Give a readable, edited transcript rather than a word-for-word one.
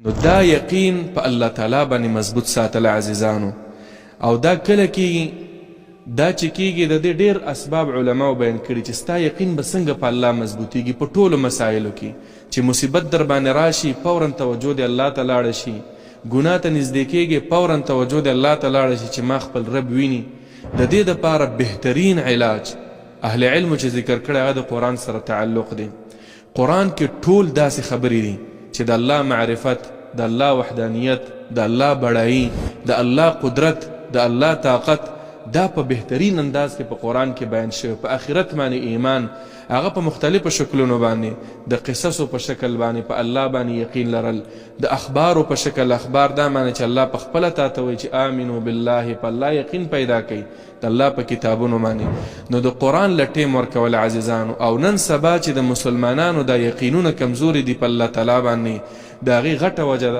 نو دا یقین په الله تعالی باندې مضبوط ساتل عزیزانو. او دا کله کېږي دا چې کېږي د دې ډېر اسباب علماو بیان کړي چې ستا یقین به څنګه په الله مضبوطیږي په ټولو مسایلو کې چې مصیبت در باندې راشي فورا توجه د الله ته لاړه شي، ګناه ته نږدې کېږي فورا توجه د الله ته لاړه شي چې ما خپل رب ویني. د دې دپاره بهترین علاج اهل علمو چې ذکر کړی هغه د قرآن سره تعلق دی. قرآن کې ټول داسې خبرې دي چې د الله معرفت، د الله وحدانیت، د الله بڑایی، د الله قدرت، د الله طاقت دا په بهترین انداز کې په قرآن کې بیان شوی. په آخرت باندې ایمان، هغه په مختلفو شکلونو باندې، د قصصو په شکل باندې په الله باندې یقین لرل، د اخبارو په شکل اخبار دا معنی چې الله په خپله تاته وایي چې آمنو بالله، په الله یقین پیدا کوي د الله په کتابونو باندې. نو د قرآن له ټیم ورکول عزیزانو. او نن سبا چې د مسلمانانو دا یقینونه کمزوري دي په الله تعالی باندې، د هغې غټه وجه ده